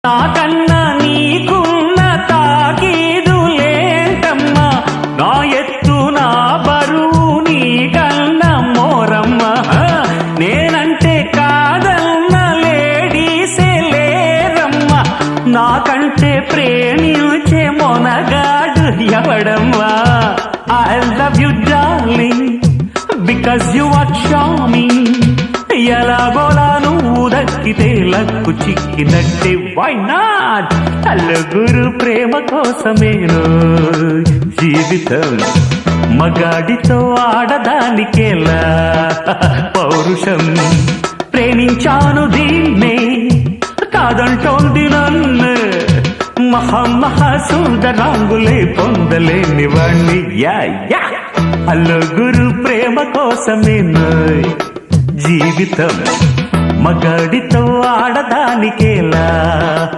నాకన్నా నీకున్న తాకీదులేంటమ్మా, నా ఎత్తు నా బరువు నీకన్నా మోరమ్మా. నేనంటే కాదన్న లేడీసే లేరమ్మా, నాకంటే ప్రేమించే Monagadu ఎవడమ్మా. I love you darling because you are charming. ఎలాగోలా నువ్వు దక్కితే లక్కు చిక్కినట్టే, వై నాట్. నలుగురు ప్రేమ కోసమేను జీవితం, మగాడితో ఆడదానికేలా పౌరుషం. ప్రేమించాను దీన్నే కాదంటోంది నన్ను, మహాసుందరాంగులే పొందలేని వాణ్ణి. నలుగురు ప్రేమ కోసమేను జీవితం, మగాడితో ఆడదానికేలా.